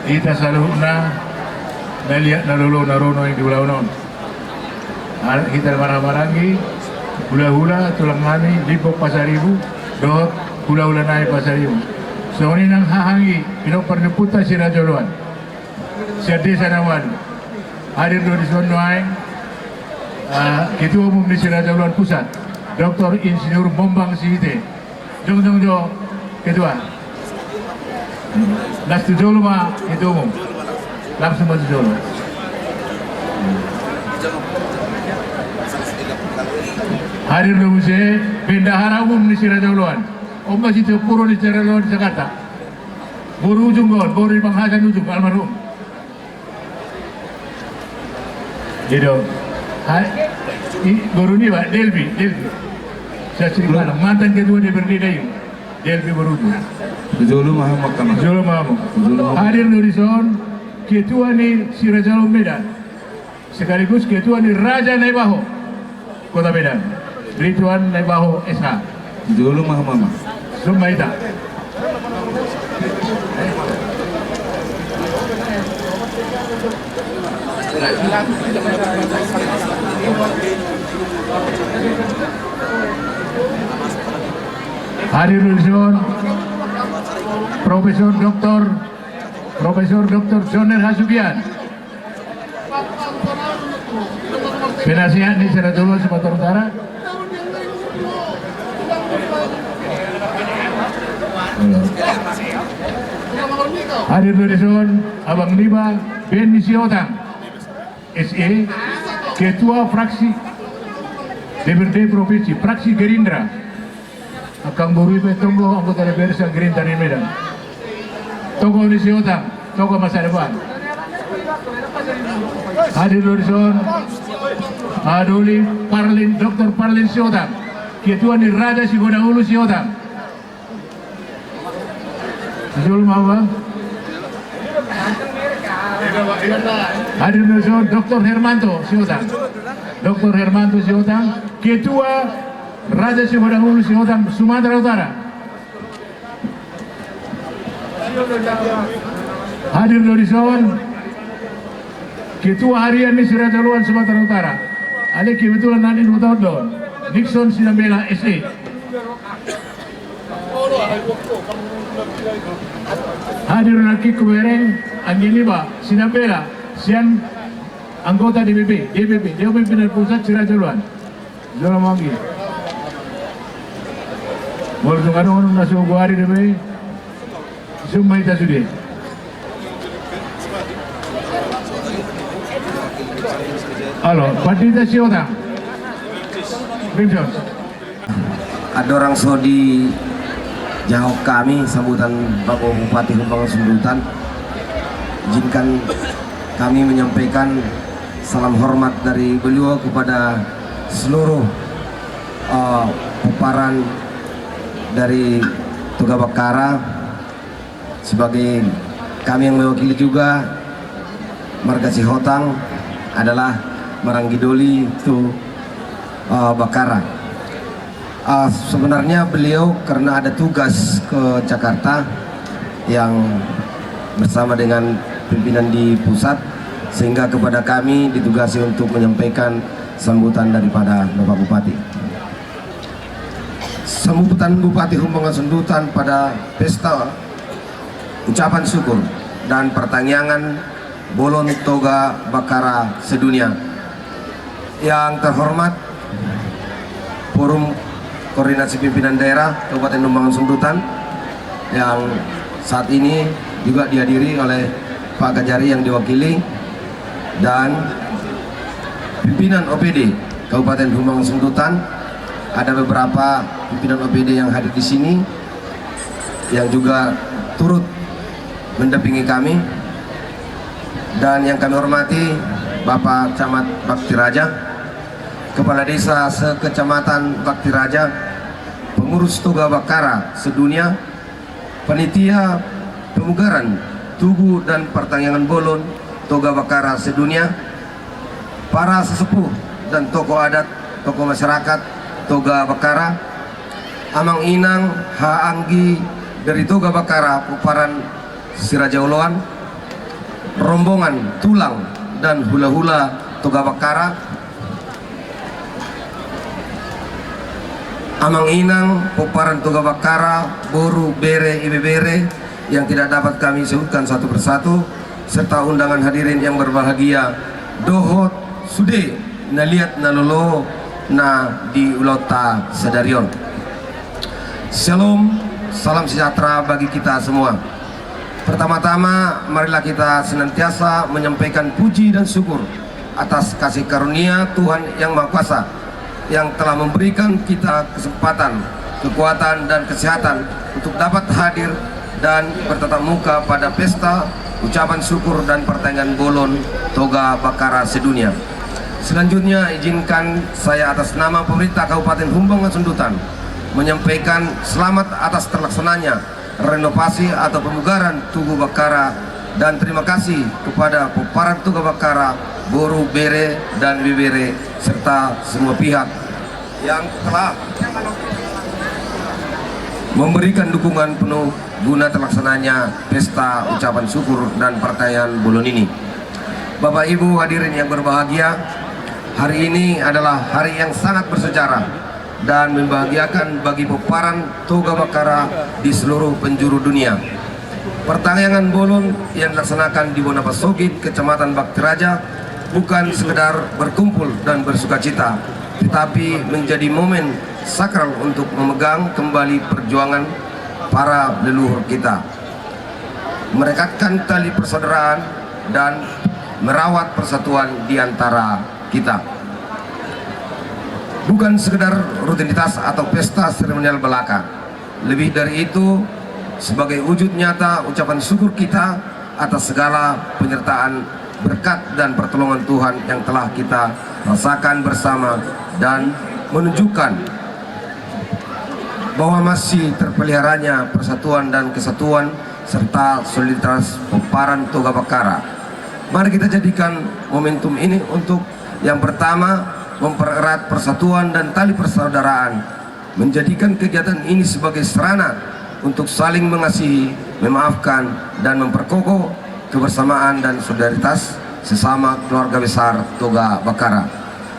ita saluhna naliat nalulo narono yang diulau non kita marah-marahi hula-hula tulang mani lipok pasaribu dohot hula-hula naik pasaribu so ini nang hahangi pinok perneputa si Rajoluan si desa nawan hadir do di sonoai Ketua Umum di Sirajoluan Pusat Dr. Insinyur Bombang Sihite jong Ketua Lastu Jolo ma Ketua Umum langsung maju Jolo hadir do muse bendahara umum di Sirajoluan Om masih puro di Sirajoluan di Jakarta Boru ujung gol Boru Bang Hasan ujung almarhum gitu baru ini Pak Delvi saya cerita mantan ketua DPRD Dayu Delvi baru Jolo Mahamud hadir dari son ketua ni Sirajalo Medan sekaligus ketua ni Raja Naibaho Kota Medan Ridwan Naibaho SH Jolo Mahamud Sumaita hadir Luzon Profesor Dr. Joner Hasubian penasihat di Sirajolo Sumatera Utara hadir Luzon Abang Liba Ben Siotang SE Ketua Fraksi DPRD Provinsi Fraksi Gerindra Akang Borui Petonggo anggota DPR Gerindra di Medan Tokoh Nisiotang tokoh masa depan hadir Lorison Adoli Parlin Dr. Parlin Siotang Ketua di Raja Sigodahulu Siotang Jul Mawa hadir Lorison Dr. Hermanto Siotang Dr. Hermanto Siotang Ketua Raja Sigodahulu Siotang Sumatera Utara hadir Lorison Ketua Harian di Sirajoluan Sumatera Utara ada kebetulan nanti 2 tahun doon Nixon Sinambela SE hadir Naki Kubereng Angginiba Sinambela sian anggota DPP dia pimpinan pusat Sirajoluan Zola Manggi boleh tukang nasi guari DPP semua itu sudah halo Pandita Siotang Bimsos ada orang Saudi jawab kami sambutan Bapak Bupati Humbangan Sundutan izinkan kami menyampaikan salam hormat dari beliau kepada seluruh puparan dari Tugabakara sebagai kami yang mewakili juga marga Sihotang adalah Maranggidoli itu Bakara. Sebenarnya beliau karena ada tugas ke Jakarta yang bersama dengan pimpinan di pusat sehingga kepada kami ditugasi untuk menyampaikan sambutan daripada Bapak Bupati. Sambutan Bupati Humbangan Sundutan pada pesta ucapan syukur dan pertangyangan Bolon Toga Bakara sedunia. Yang terhormat Forum Koordinasi Pimpinan Daerah Kabupaten Humbangan Sundutan yang saat ini juga dihadiri oleh Pak Gajari yang diwakili dan pimpinan OPD Kabupaten Humbangan Sundutan. Ada beberapa pimpinan OPD yang hadir di sini yang juga turut mendampingi kami, dan yang kami hormati Bapak Camat Bakti Raja, Kepala Desa Sekecamatan Bakti Raja, Pengurus Toga Bakara sedunia, Panitia Pemugaran Tugu dan Pertangyangan Bolon Toga Bakara sedunia, para sesepuh dan tokoh adat, tokoh masyarakat Toga Bakara, Amang Inang, Haanggi dari Toga Bakara, Puparan Sirajauloan, rombongan tulang dan hula-hula Toga Bakara, Amang Inang, Poparan Toga Bakara, Boru, Bere, Ibe Bere yang tidak dapat kami sebutkan satu persatu, serta undangan hadirin yang berbahagia, Dohot Sude Naliat Nalolo na di Ulota Sedarion. Shalom, salam sejahtera bagi kita semua. Pertama-tama marilah kita senantiasa menyampaikan puji dan syukur atas kasih karunia Tuhan yang Maha Kuasa yang telah memberikan kita kesempatan, kekuatan dan kesehatan untuk dapat hadir dan bertatap muka pada pesta ucapan syukur dan pertandingan bolon Toga Bakara sedunia. Selanjutnya izinkan saya atas nama pemerintah Kabupaten Humbang Sundutan menyampaikan selamat atas terlaksananya renovasi atau pemugaran Tugu Bakara dan terima kasih kepada Poparan Toga Bakara, Boru, Bere dan Bibere serta semua pihak yang telah memberikan dukungan penuh guna terlaksananya pesta ucapan syukur dan pertandingan bolon ini. Bapak Ibu hadirin yang berbahagia, hari ini adalah hari yang sangat bersejarah dan membahagiakan bagi Poparan Toga Bakara di seluruh penjuru dunia. Pertandingan bolon yang dilaksanakan di Bonapasogit, Kecamatan Bakti Raja bukan sekedar berkumpul dan bersukacita, tetapi menjadi momen sakral untuk memegang kembali perjuangan para leluhur kita, merekatkan tali persaudaraan dan merawat persatuan di antara kita. Bukan sekedar rutinitas atau pesta seremonial belaka. Lebih dari itu, sebagai wujud nyata ucapan syukur kita atas segala penyertaan, berkat dan pertolongan Tuhan yang telah kita rasakan bersama dan menunjukkan bahwa masih terpeliharanya persatuan dan kesatuan serta solidaritas Poparan Toga Bakara. Mari kita jadikan momentum ini untuk yang pertama mempererat persatuan dan tali persaudaraan, menjadikan kegiatan ini sebagai sarana untuk saling mengasihi, memaafkan dan memperkokoh kebersamaan dan solidaritas sesama keluarga besar Toga Bakara.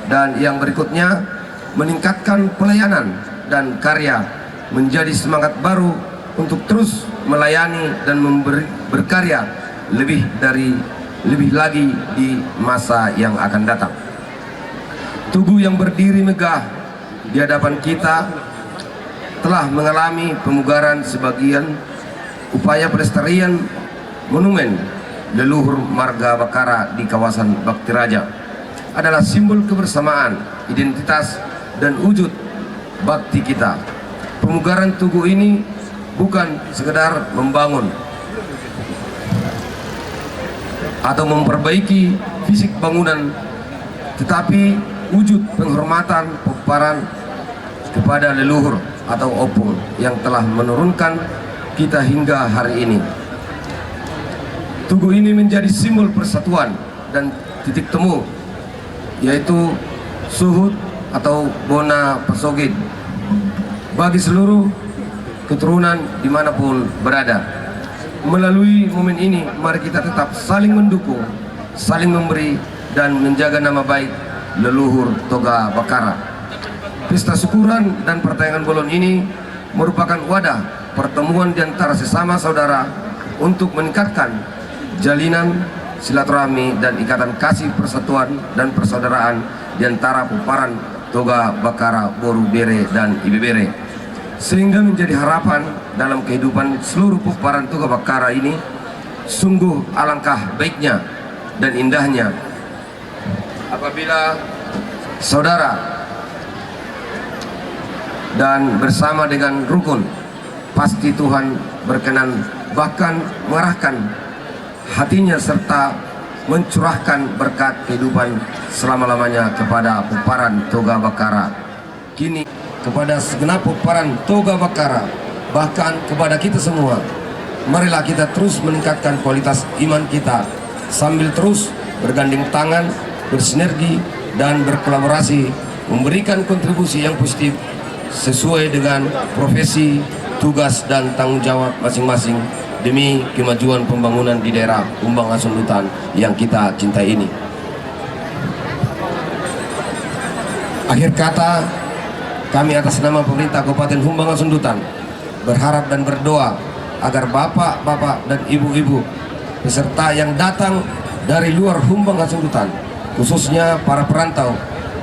Dan yang berikutnya meningkatkan pelayanan dan karya menjadi semangat baru untuk terus melayani dan berkarya lebih lagi di masa yang akan datang. Tugu yang berdiri megah di hadapan kita telah mengalami pemugaran sebagian upaya pelestarian monumen leluhur marga Bakara di kawasan Bakti Raja adalah simbol kebersamaan, identitas dan wujud bakti kita. Pemugaran tugu ini bukan sekedar membangun atau memperbaiki fisik bangunan, tetapi wujud penghormatan Poparan kepada leluhur atau opung yang telah menurunkan kita hingga hari ini. Tugu ini menjadi simbol persatuan dan titik temu, yaitu Suhud atau Bonapasogit bagi seluruh keturunan dimanapun berada. Melalui momen ini, mari kita tetap saling mendukung, saling memberi dan menjaga nama baik leluhur Toga Bakara. Pesta syukuran dan pertandingan bolon ini merupakan wadah pertemuan di antara sesama saudara untuk meningkatkan jalinan silaturahmi dan ikatan kasih persatuan dan persaudaraan di antara Poparan Toga Bakara, Boru, Bere dan Ibe Bere, sehingga menjadi harapan dalam kehidupan seluruh Poparan Toga Bakara ini. Sungguh alangkah baiknya dan indahnya apabila saudara dan bersama dengan rukun, pasti Tuhan berkenan bahkan mengarahkan hatinya serta mencurahkan berkat kehidupan selama-lamanya kepada Poparan Toga Bakara. Kini kepada segenap Poparan Toga Bakara, bahkan kepada kita semua, marilah kita terus meningkatkan kualitas iman kita sambil terus bergandeng tangan, bersinergi dan berkolaborasi, memberikan kontribusi yang positif sesuai dengan profesi, tugas dan tanggung jawab masing-masing demi kemajuan pembangunan di daerah Humbang Hasundutan yang kita cintai ini. Akhir kata, kami atas nama pemerintah Kabupaten Humbang Hasundutan berharap dan berdoa agar bapak-bapak dan ibu-ibu peserta yang datang dari luar Humbang Hasundutan, khususnya para perantau,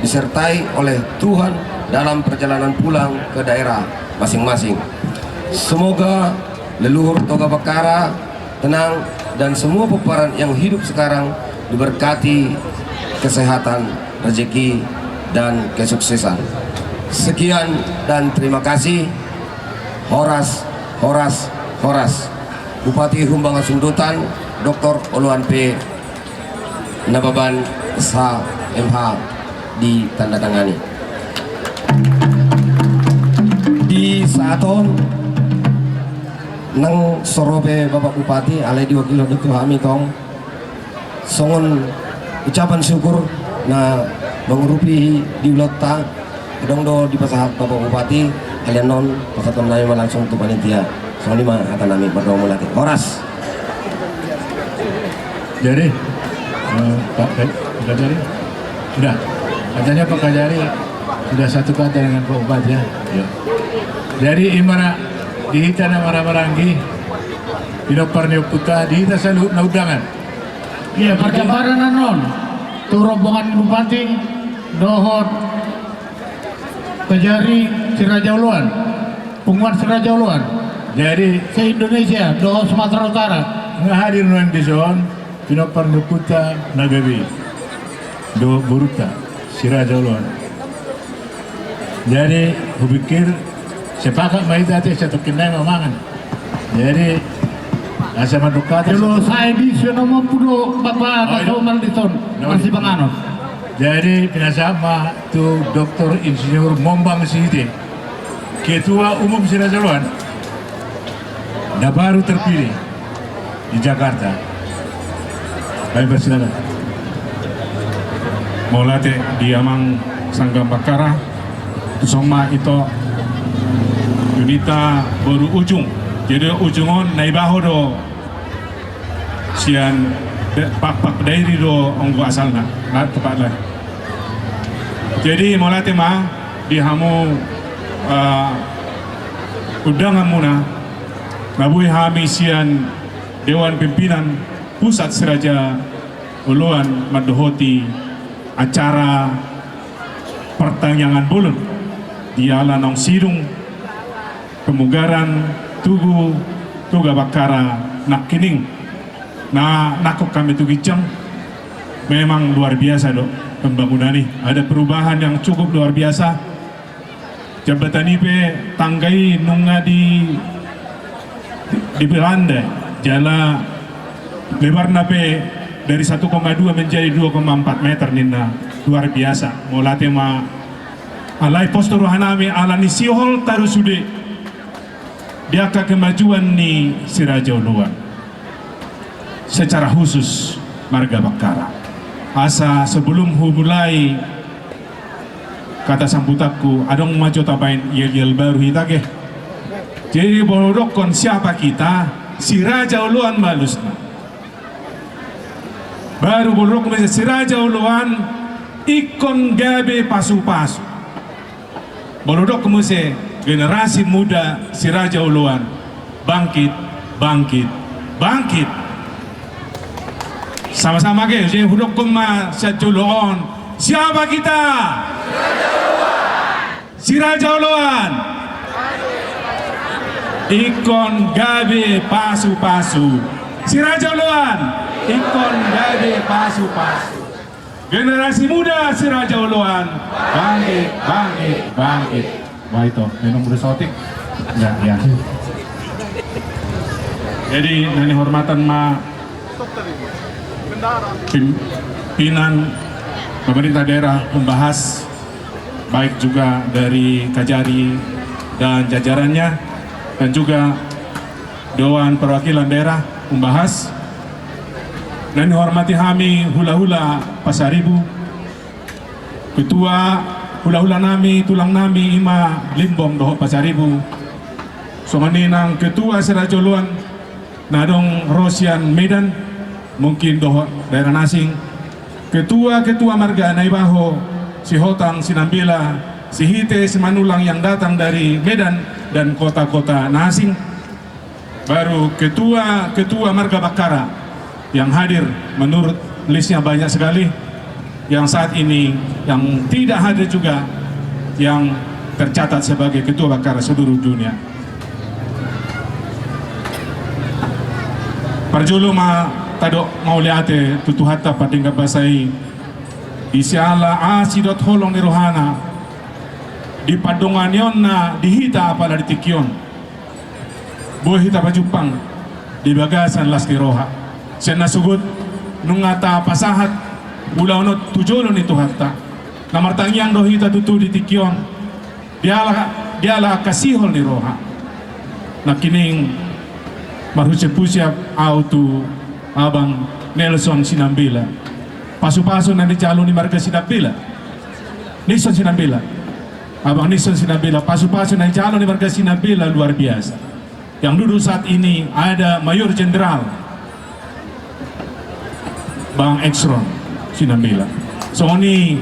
disertai oleh Tuhan dalam perjalanan pulang ke daerah masing-masing. Semoga leluhur Toga Bakara tenang dan semua peperan yang hidup sekarang diberkati kesehatan, rezeki, dan kesuksesan. Sekian dan terima kasih. Horas, Bupati Humbang Hasundutan Dr. Oluan P. Nababan SH MH ditandatangani. Di saaton nang sorobe Bapak Bupati alai diwakili Dr. Hami tong songon ucapan syukur na mengurupi di ulota dong do di pasahat Bapak Bupati kalian non pasaton nami langsung tu panitia song lima kata nami berdoa mulati horas. Jadi Pak Kajari sudah katanya Pak Kajari sudah satu kata dengan Pak Bupati ya. Jadi imara dihita na maramarangi pinopar puta dihita selalu na udangan. Iya, perkabaran non tu rombongan Bupati dohot Kajari Sirajauluan, Punguan Sirajauluan. Jadi se-Indonesia, dohot Sumatera Utara. ngahadir nuan dison pinopar puta nagabi do buruta Sirajauluan. Jadi kupikir sepakat maita teh satu kenai mamangan. Jadi asa madukata. Kalau saya di sana mampu do Bapak Kasau Maldison masih penganut. Jadi pinasama tu Dr. Insinyur Mombang Siti, Ketua Umum Sirajauluan, dah baru terpilih di Jakarta. Kami persilakan. Molate di Amang Sanggam Bakara, Soma itu unita baru ujung. Jadi ujungon naibaho do sian pak dairi do onggo asalna ngat tepat lah. Jadi molate mah dihamu undangan muna nabui hami sian Dewan Pimpinan Pusat Siraja Uluan madohoti acara pertanyaan bulun di Alanong Sirung Pemugaran Tugu Toga Bakara Nakining na nakok kami tugicang memang luar biasa dok pembangunan ini ada perubahan yang cukup luar biasa. Jabatan IP tanggai nunga di Belanda jala lebar nape dari 1,2 menjadi 2,4 meter nina luar biasa. Molate ma alai postur hanami ala ni sihol tarusude dia kemajuan ni Sirajauluan secara khusus marga Bakara. Asa sebelum mulai kata sambutakku adong maju tapain yel baru hitake. Jadi borodokon siapa kita Sirajauluan malusna. Baru borodok Sirajauluan ikon gabe pasu-pasu. Borodok kemuse generasi muda Sirajauluan bangkit. Sama-sama ke, jadi hudok kuma Sirajauluan. Siapa kita? Sirajauluan. Ikon gabe pasu-pasu. Sirajauluan. Ikon gabe pasu-pasu. Generasi muda Sirajauluan bangkit. Wah itu minum bersotik. Ya. Jadi nani hormatan ma pimpinan pemerintah daerah membahas baik juga dari Kajari dan jajarannya dan juga Dewan Perwakilan Daerah membahas dan dihormati kami hula-hula Pasaribu, Ketua hula-hula nami tulang nami Ima Limbong doho Pasaribu, somaninang Ketua Sirajauluan Nadong Rosian Medan, mungkin doh daerah Nasing, ketua-ketua marga Naibaho, si Hotang, si Nambila, si Hite, si Manulang yang datang dari Medan dan kota-kota Nasing, baru ketua-ketua marga Bakara yang hadir, menurut listnya banyak sekali, yang saat ini yang tidak hadir juga, yang tercatat sebagai ketua Bakara seluruh dunia. Parjulu ma tadok mau liate tutuhata padingga basai isiala asidot holong ni rohana di padongan yonna dihita apala di tikion boy hita pajupang di bagasan las roha siya nasugot nungata pasahat ulaunot tujolo ni tuhatta namartangyang dohita tutu di tikion diala kasihol ni roha nakining marhusiap auto abang Nelson Sinambila pasu-pasu nanti calon di marga Sinambila Nixon Sinambila abang Nixon Sinambila pasu-pasu nanti calon di marga Sinambila luar biasa. Yang duduk saat ini ada Mayor Jenderal Bang Exron Sinambila, so ini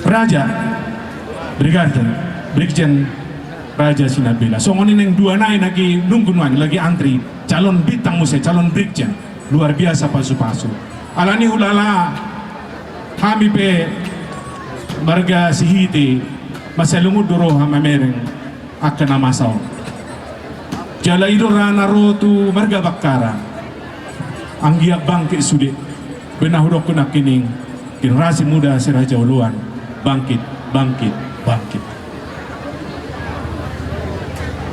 Raja Brigjen Raja Sinambila. So ini neng dua naik lagi nunggu lagi antri calon bintang musik, calon brigjen luar biasa pasu-pasu. Alani hulala kami pe marga sihiti masalungud duro hamamereng akan namasau. Jala idora narotu marga Bakara anggiak bangkit sudik benahudok kunak kining generasi muda Seraja Uluan bangkit.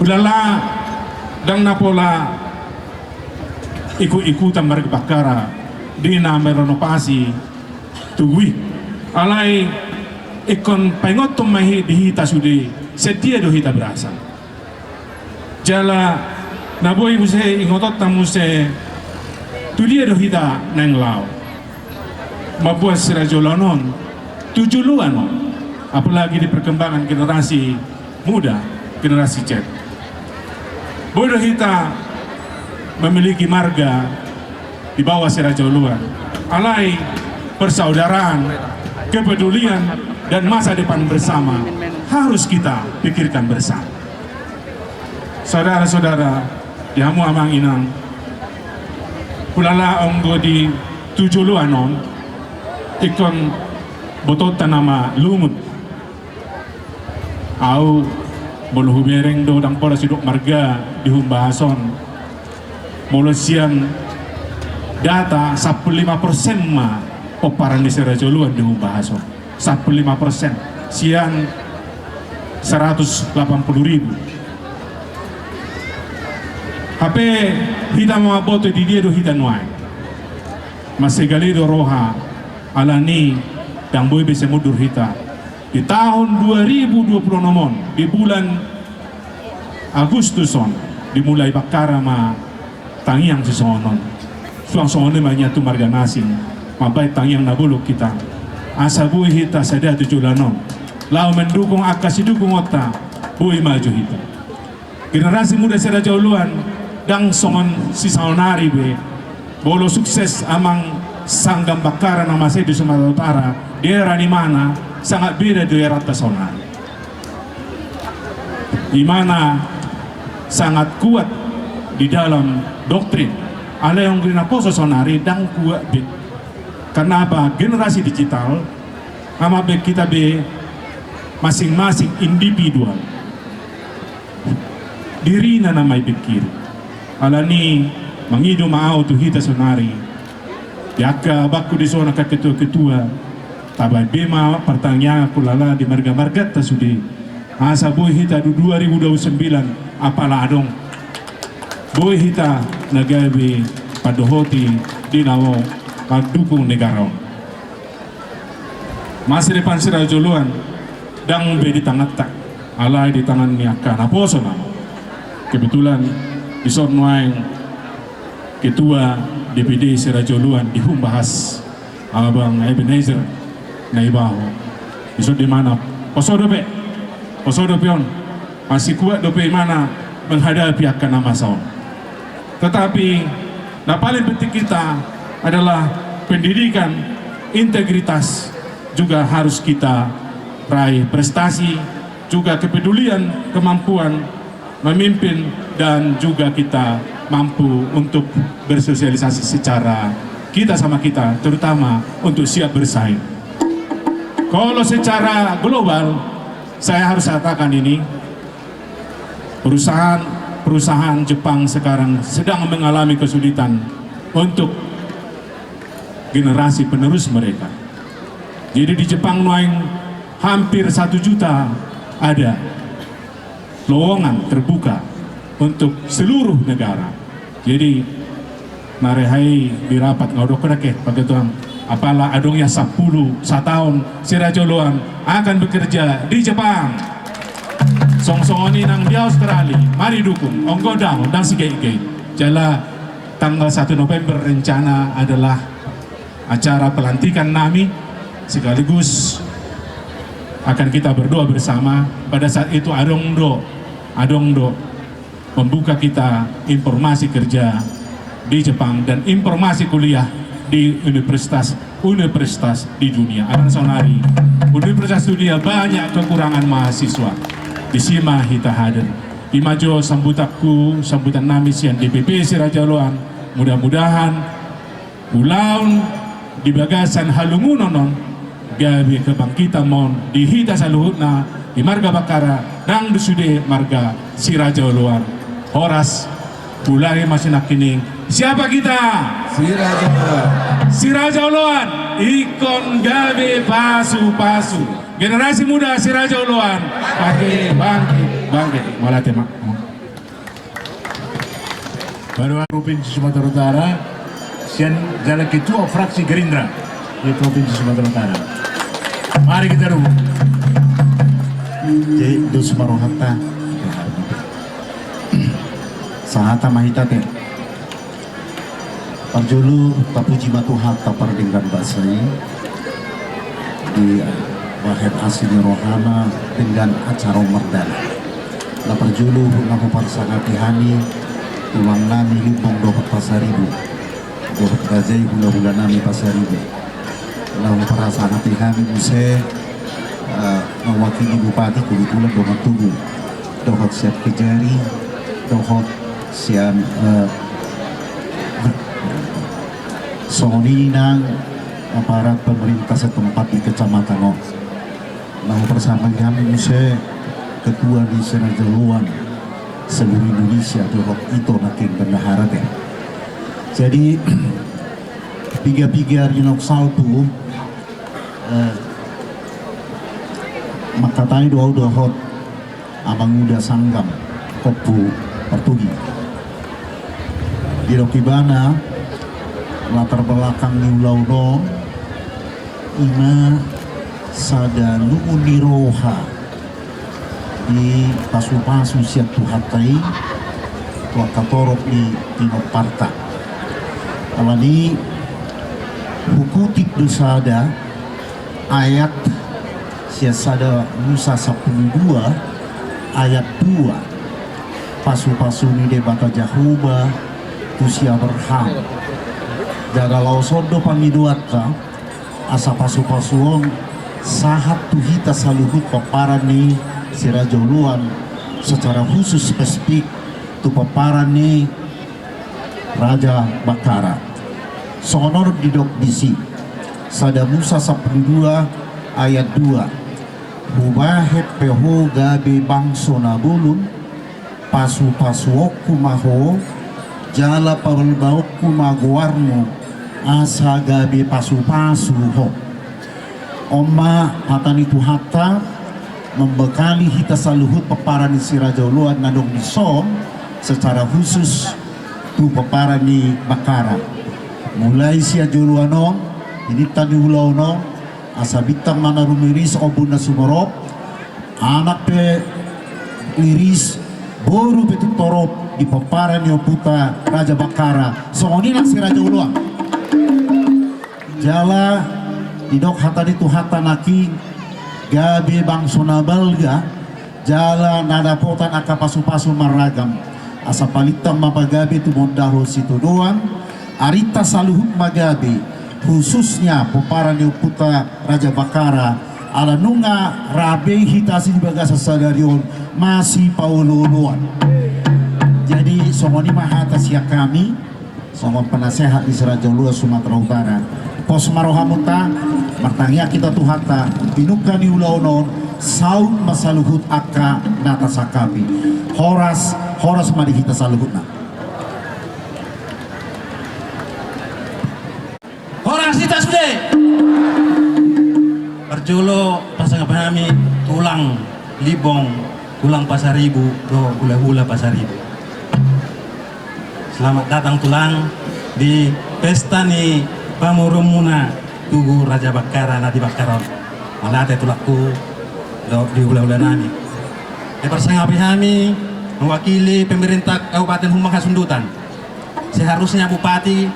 Ulala dang napola ikut-ikutan marga Bakara dina merenovasi tugui alai ikon pengotom mahi dihita sudi setia dohita berasa jala naboy muse ingotot tamuse tulia dohita neng lau mabuat serajolanon tujuluan apalagi di perkembangan generasi muda generasi Z. Bodoh kita memiliki marga di bawah Seraja Uluan, alai persaudaraan, kepedulian, dan masa depan bersama harus kita pikirkan bersama. Saudara-saudara, yamu amang inang, kulala onggo di Tujuluanon, ikon bototan nama lumut, au bolu hubereng do dang pola sidok marga di humbahason molosian data 15% ma oparan di Seraja Uluan di humbahason 15% sian 180.000 HP hita mga boto di dia do hita nuay masih galido roha alani dang boy bisa mudur hita di tahun 2020 nomon di bulan Agustuson dimulai Bakara ma tangiang sesonon suang sonon banyak tu marga Nasing mabai tangiang nabuluk kita asa bui hita sadia tujulanon lau mendukung akasi dukung otak bui maju hita generasi muda Seraja Uluan dang songon si saunari be bolo sukses amang sanggam Bakara nama saya di Sumatera Utara daerah di mana sangat beda dari rata sonari di mana sangat kuat di dalam doktrin ada yang gina poso sonari dan kuat be karena apa generasi digital sama be kita be masing-masing individual diri na namay pikir alani mangido maaw tu hita sonari yaka baku di zona ka ketua-ketua tabay bema pertanyaan kulala di marga-marga ta sudi asa boy hita du 2029 apala adong boy hita nagabi padohoti di nawo pagdukung negara masa depan Seraja Uluan dang be di tangan tak alay di tangan niaka naposo na kebetulan di sornoang ketua DPD Seraja Uluan di humbahas abang Ebenezer Naibaho iso di mana posodo pion masih kuat dope mana menghadapi akan nama saon Tetapi nah paling penting kita adalah pendidikan, integritas juga harus kita raih, prestasi, juga kepedulian, kemampuan memimpin, dan juga kita mampu untuk bersosialisasi secara kita sama kita, terutama untuk siap bersaing. Kalau secara global, saya harus katakan ini, perusahaan Jepang sekarang sedang mengalami kesulitan untuk generasi penerus mereka. Jadi di Jepang hampir 1 juta ada lowongan terbuka untuk seluruh negara. Jadi marehai dirapat ngodok ke pakai tuang apalah adongnya 10 tahun Sirajoluan akan bekerja di Jepang. Song-songoni nang di Australia, mari dukung onggodang dan sige-sige. Jala tanggal 1 November rencana adalah acara pelantikan NAMI, sekaligus akan kita berdoa bersama. Pada saat itu Adongdo membuka kita informasi kerja di Jepang dan informasi kuliah di universitas di dunia. Akan sonari universitas dunia banyak kekurangan mahasiswa. Di sima kita hadir. Di majo sambutan nami sian DPP Sirajoluan. Mudah-mudahan ulaun di bagasan halungunonon gabi kebangkitan mon di hita saluhutna di marga Bakara dan dusude marga Sirajoluan. Horas bulari masih nakining. Siapa kita? Sirajoluan. Ikon gabe pasu-pasu. Generasi muda Sirajoluan. Pakai bangkit. Malah tema. Baru Provinsi Sumatera Utara, sian jalan ketua fraksi Gerindra di Provinsi Sumatera Utara. Mari kita dulu. Jadi dos marohata sahata mahita te parjulu tapuji matu hatta pardinggan basai di wahed asli rohana dengan acara merdana la parjulu naku parsangati hani uang nami lipong dohot pasaribu dohot gazai hula nami pasaribu lalu parsangati hani use mewakili bupati kebetulan dohot tubuh dohot siap kejari dohot sian songinang aparat pemerintah setempat di kecamatan No. Nah bersama kami bisa ketua di Sirajoluan seluruh Indonesia dohot itu naking bendahara deh. Jadi piga-piga rinok saltu makatai dohot abang muda sanggam kopu pertugi di Rokibana latar belakang Niulauno ina sada nuuniroha di pasu-pasu siap tuhatai tua katorok di Tinoparta alani hukutik dosada ayat siasada Musa 12 ayat 2 pasu-pasu ni debata Jahuba tusia berham jaga lausodo pangiduata asa pasu-pasuong sahat tuhita saluhut paparan ni Sirajoluan secara khusus spesifik tu paparan ni Raja Bakara sonor didok bisi sada Musa 12 ayat 2 hubahet peho gabe bangso nabulun pasu-pasuoku maho jala pawalbaoku maguarmo asa gabi pasu-pasu ho oma hatan itu hatta membekali hita saluhut peparan Sirajoluan nadong disom secara khusus tu peparan di Bakara mulai sia joluano ini tadi ulauno asa bitang mana rumiris obuna sumorop anak pe iris boru betul torop di peparan Yoputa Raja Bakara songonina Sirajoluan jala didok hata itu hata naki gabe bangso nabalga jala nada potan aka pasu-pasu maragam asa palitam mapagabi tumondaro situ doang arita saluhut magabi khususnya peparan di putra Raja Bakara ala nunga rabe hitasi di bagasa sadarion masih paululuan. Jadi songoni mahata siak kami songon penasehat di Seraja Luar Sumatera Utara pos marohamuta martangnya kita tuhata pinukani ulaunon saud masaluhut akka nata sakapi horas mari kita saluhutna horas kita sudah perjolo pasang kami tulang libong tulang pasaribu do hula-hula pasaribu. Selamat datang tulang di pesta ni pamurumuna tugu Raja Bakara nadi Bakaron. Malate tulakku do di hula-hula nami. Bersama kami mewakili pemerintah Kabupaten Humbang Hasundutan. Seharusnya bupati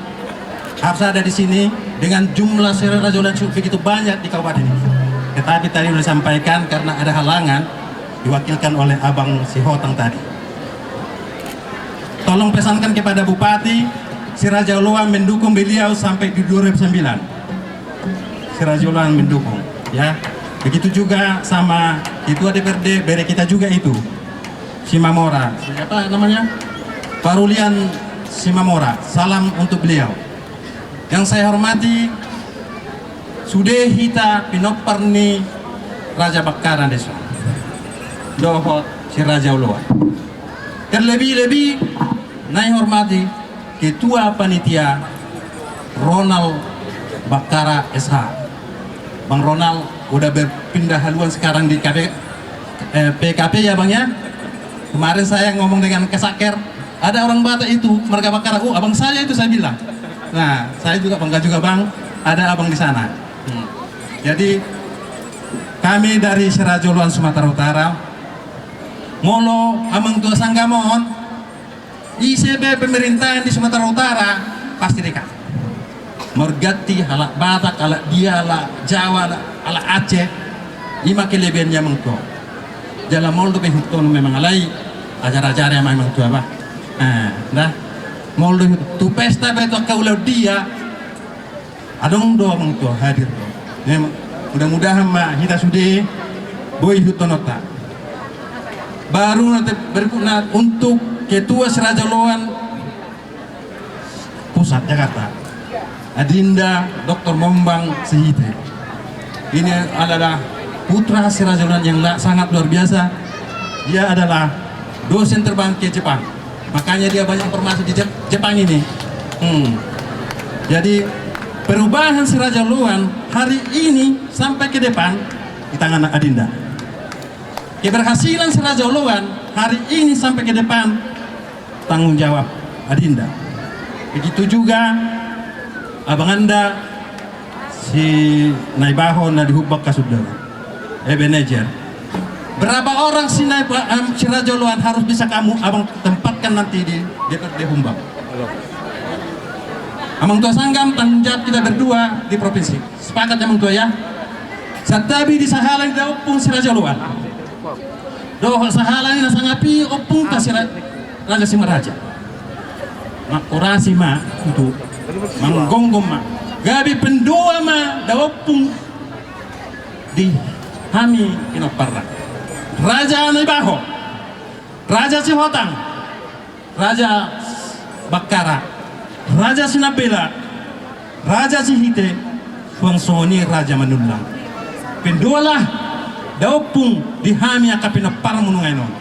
harus ada di sini dengan jumlah serajulan begitu banyak di kabupaten ini. Tetapi tadi sudah disampaikan karena ada halangan diwakilkan oleh Abang si Hotang tadi. Tolong pesankan kepada Bupati si Raja Luan mendukung beliau sampai di 2009. Si Raja Luan mendukung, ya. Begitu juga sama Ketua DPRD bere kita juga itu, Simamora. Siapa namanya? Parulian Simamora. Salam untuk beliau. Yang saya hormati Sudehita Pinoparni Raja Bakara Desa. Dohot si Raja Luan. Terlebih-lebih naik hormati Ketua Panitia Ronald Bakara SH. Bang Ronald udah berpindah haluan sekarang di PKP ya Bang ya. Kemarin saya ngomong dengan Kesaker, ada orang Batak itu Marga Bakara, abang saya itu saya bilang. Nah, saya juga bangga juga Bang, ada abang di sana. Jadi kami dari Seraja Luan Sumatera Utara molo amang tua sanggamon ICB pemerintahan di Sumatera Utara pasti dekat. Mergati halak Batak, halak dia, halak Jawa, halak Aceh, lima kelebihannya mengko. Jalan moldo pehutun memang alai ajar-ajar yang memang tua bah. Dah moldo tu pesta beto kaulau dia, adong do mengko hadir do. Mudah-mudahan mah kita sudah boy hutonota. Baru nanti berikutnya untuk Ketua Seraja Luan Pusat Jakarta Adinda Dr. Mombang Sehite. Ini adalah putra Seraja Luan yang sangat luar biasa. Dia adalah dosen terbang ke Jepang, makanya dia banyak informasi di Jepang ini. Jadi perubahan Seraja Luan hari ini sampai ke depan di tangan Adinda. Keberhasilan Seraja Luan hari ini sampai ke depan tanggung jawab Adinda. Begitu juga abang Anda si Naibaho na dihubak kasudal Ebenezer. Berapa orang si Raja Luan harus bisa kamu abang tempatkan nanti di DPRD Humbang. Amang tua sanggam tanggung jawab kita berdua di provinsi. Sepakat amang tua ya. Satabi di sahalang da opung si Raja Luan. Doh sahalang na sangapi opung ka si Raja Simaraja. Makurasi ma untuk manggonggom ma. Gabi pendua ma dawapung di Hami Inoparra. Raja Naibaho, Raja Sihotang, Raja Bakara, Raja Sinabela, Raja Sihite, Suangsoni Raja Manulang. Pendualah dawapung di Hami Akapinapar Munungainon.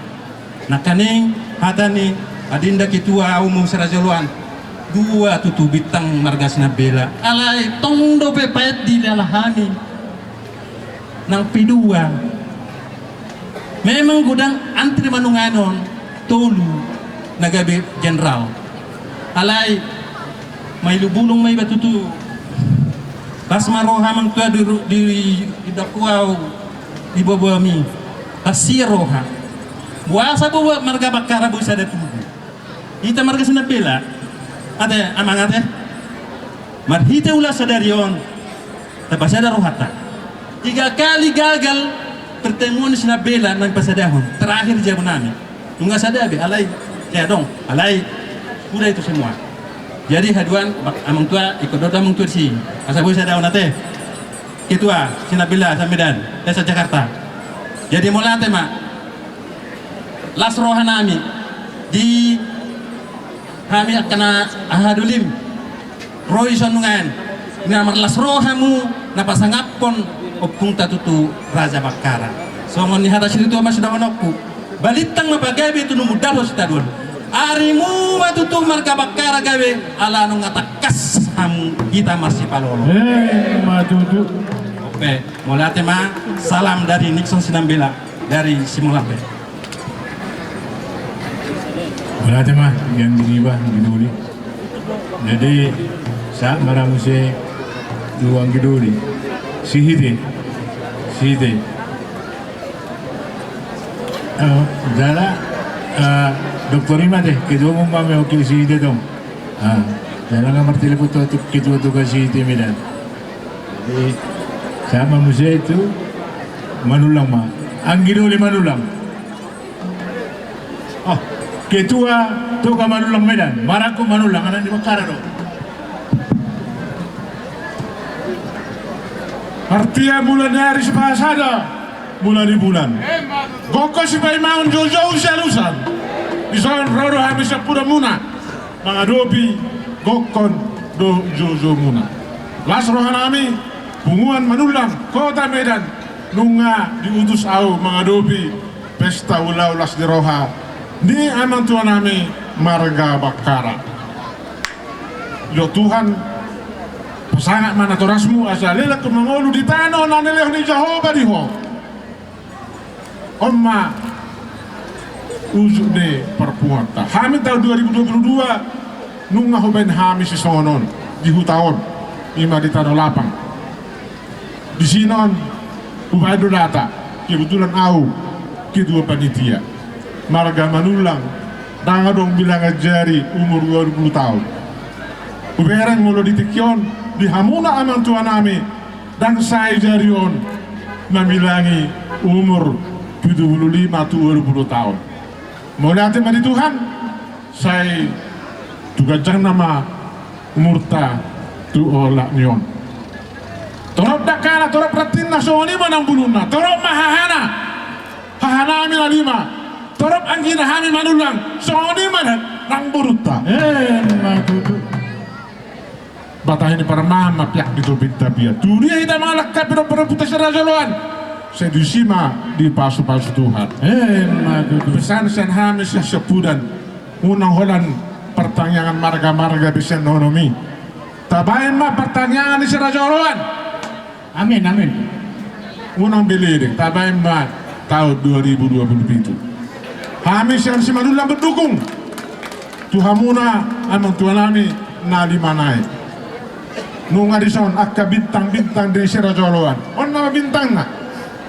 Nakaning hatani Adinda Ketua Umum Seraja Luan dua tutu bitang Marga Sinabela alai tongdo pepayat di lalahani nang pidua memang gudang antri manunganon tolu nagabe general alai may lubulong may batutu pas maroha mang tua di dakwao di bawami pasiroha buasa bawa Marga Bakara busa ada tubuh kita Marga Sinabela ada amangat ya marhita ulah sadarion tapi sadar rohata 3 kali gagal pertemuan Sinabela nang pasadahon terakhir jabunami nggak sadabi alai saya dong alai udah itu semua. Jadi haduan amang tua ikut dota amang tua si asa gue saya daun nate ketua Sinabila Medan desa Jakarta. Jadi mulai nate mak las rohanami di kami kena ahadulim roy sonungan ngamar las rohamu napasangapon opung tatutu Raja Bakara songon ni hata situ mas dawanokku balitang mapagabe itu numudalo sitadun arimu matutu marga Bakara gawe ala nu ngatakas ham kita masih palolo matutu. oke mulai tema salam dari Nixon Sinambela dari Simulape. Berarti mah yang diribah giduli. Jadi saat maramuse luang giduli. Sihite. Jala dokter Ima deh, ketua umum kami wakil sihite dong. Jala ngamar telepon tuh ketua tugas sihite Medan. Jadi saat maramuse itu manulang mah. Ang giduli manulang. Oh. Ketua Toga Manulang Medan, Maraku Manulang, anak di Bakara dong. Artinya bulan dari sepasada bulan di bulan. Goko si Paimaun Jojo usalusan. Isoan rodo habis sepura muna. Mengadopi Gokon do Jojo muna. Las rohanami bunguan Manulang Kota Medan nunga diutus au mengadopi pesta ulau las di roha. Ni amang Tuhan nami marga Bakara. Yo Tuhan pasangat mana torasmu asalila ke mangolu di tanah naneleh ni Jehovah diho. Omma ujuk de perpuanta. Kami tahun 2022 nunga hoben hami si sonon di hutaon ima di tanah lapang. Di sinon ubaidu data kebetulan au kedua panitia. Marga Manulang danga dong bilang jari umur 20 tahun uberang mulo ditikyon di hamuna amang tuan nami dan saya jarion mamilangi umur 75 tu 20 tahun mulai hati mati Tuhan saya juga jangan nama umurta tu olak nyon torop dakana torop ratinna sooni manang bulunna torop mahahana hahana amina lima torop anggina hami Manulang sooni mana nang buruta Matutu. batah ini para mama piak di tobita pia dunia kita malak kapiro perebutan serajoloan sedusima di pasu-pasu Tuhan Matutu. pesan sen hami sepudan unang holan pertanyaan marga-marga bisa nonomi tabain mah pertanyaan di serajoloan Amin. unang beliring tabain mah tahun 2027 kami siang si Manulang berdukung Tuhamuna amang Tuhan nami nali manai nunga dison akka bintang-bintang dari serajoloan on nama bintang na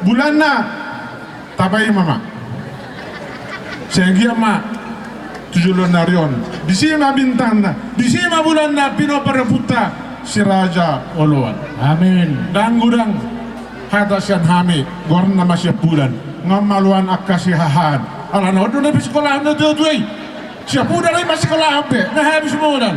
bulan na tabai mama sehingga ma 7 narion di sini bintang na di sini bulan na pino perebuta si Raja Oloan Amin. dan gudang hadasan hami gorna masih bulan ngamaluan akka si hahan ala no do na sekolah na doi siapa udah lagi masih sekolah apa nah habis modal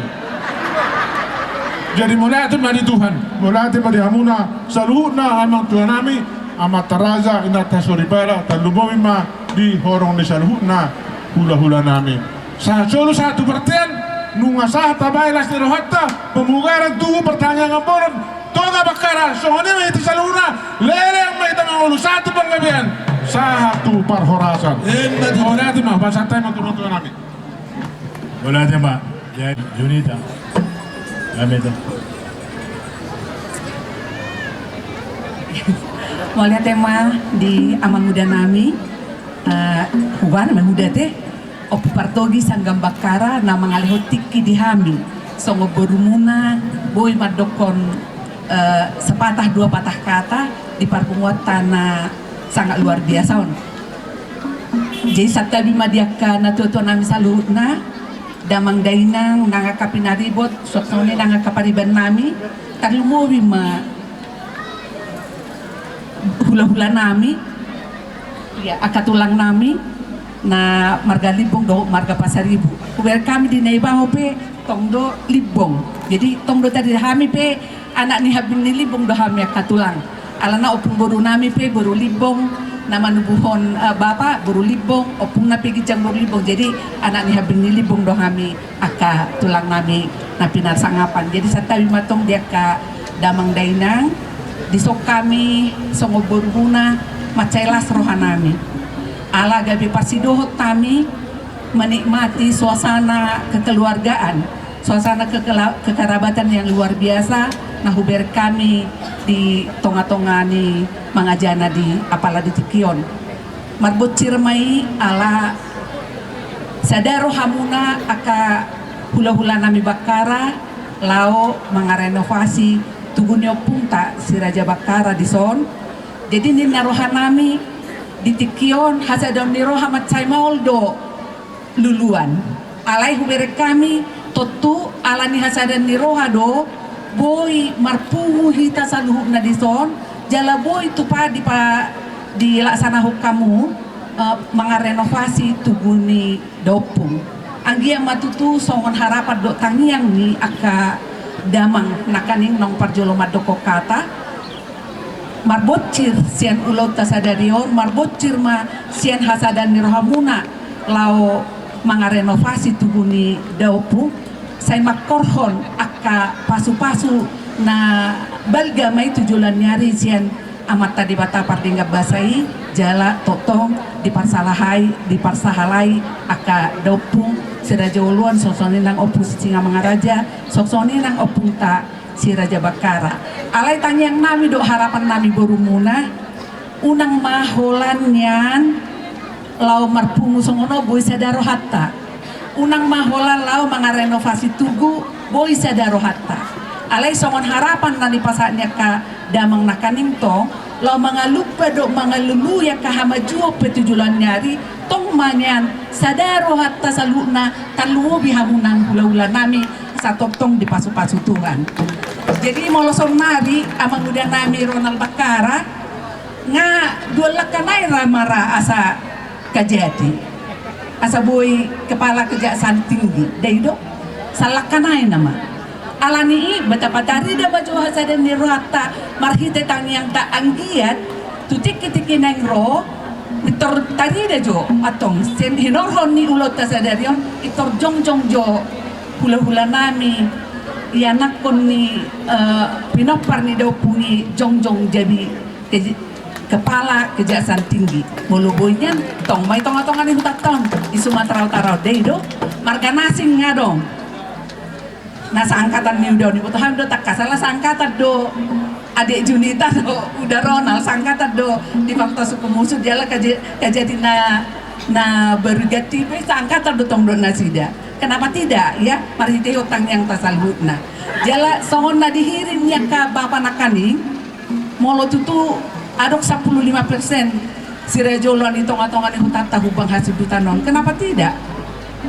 jadi mulai itu mari Tuhan mulai itu mari hamuna saluhna amang Tuhan nami amat taraza ina tasoribara talubomi ma di horong di saluhna hula-hula nami satu perhatian nunga sah tabai las dirohatta pemugaran tubuh pertanyaan boron Toga Bakara soalnya itu saluhna leleng ma itu ngulu satu penggabian satu parhorasan mulai itu mah bahasa tema turun Tuhan nami Boleh aja Mbak. Ya Junita. Amin. Mau lihat tema di Amang Muda Nami Huban Muda teh Opu Partogi Sanggam Bakara na mangaliho tiki di Hami songo berumuna boy madokon sepatah dua patah kata di parpunguat tanah sangat luar biasa on. Jadi satabi madiaka na tuto nami saluhna damang dainang nangakapinaribot suatone nangakapariban nami talumowi ma hula-hula nami ya akatulang nami na marga libong do marga pasaribu. Kuber kami di naibaho pe tongdo libong. Jadi tongdo tadi hami pe anak ni habin ni libong do hami katulang. Alana opung boru nami pe boru libong nama nubuhon bapa boru libong opung na pe gijang boru libong. Jadi anak ni habin ni libong do hami aka tulang nami na pinar sangapan. Jadi satawi matong dia ka damang dainang disok kami songo boruna macailas rohanami ala gabi pasidohot kami menikmati suasana kekeluargaan, suasana kekerabatan yang luar biasa. Nah huber kami di tonga-tonga ni mangajana di apala di Tikion marbot cirmai ala sadaro hamuna aka hula-hula nami bakara lao mangarenovasi tugunyo punta si Raja Bakara di son. Jadi ni narohan nami di Tikion hasadon ni roha macai mauldo luluan alai hubere kami totu ala ni hasadan ni roha do boy marpuhu hita saluhuk na di son jala boy tupa di laksana hukamu mangarenovasi tuguni dopung anggia matutu songon harapan do tangiang ni aka damang nakaning nong parjolo madoko kata marbocir sian ulot tasadarion marbocir ma sian hasadan nirohamuna lao mangarenovasi tuguni daupu saya makorhon aka pasu-pasu na balga mai tujulan nyari sian amat tadi bata pardingga basai jala totong di parsahalai aka daupung siraja uluan soksoni nang opung singa mangaraja soksoni nang opung ta si Raja Bakara alai tanyang nami do harapan nami borumuna unang maholan nyan lau marpungu songono boy sadaro hatta unang maholan lau mangarenovasi tugu boy sadaro hatta alai songon harapan nani pasaknya ka damang nakaning tong lau mangalupa do mangalulu ya kahamajuo petujulan nyari tong manyan sadaro hatta saluna kaluo bihamunan hula-hula nami satotong di pasu-pasu Tuhan. Jadi molosong nari amang udah nami Ronald Bakara nga dua lakanay ramara asa kajati asa boy kepala kejaksaan tinggi daido salakanay nama alani betapa tari da baju hasadan ni rata marhite tang yang tak anggiat tutik-tiki nang ro itor tari da jo atong sen hinorhon ni ulot tasadarion itor jong-jong jo hula-hula nami ianak kon ni pinopar ni daw pungi jong-jong jadi kepala kejaksaan tinggi muluboynya tong may tong-tongan ni hutaton di Sumatera Utara deh do marga nasing nga dong nasa angkatan ni udah ni butuhan do tak kasalah sangkatan do adik Junita do udah Ronald sangkatan do di fakta suku musuh jala kajati na bergati pe sangkatan do tong do nasida. Kenapa tidak ya? Mari kita utang yang tasalhutna. Jala songon na dihirin nya ka bapa nakani molo tutu adok 15% si rejolon itong-atongan hutata hubang hasibutanon. Kenapa tidak?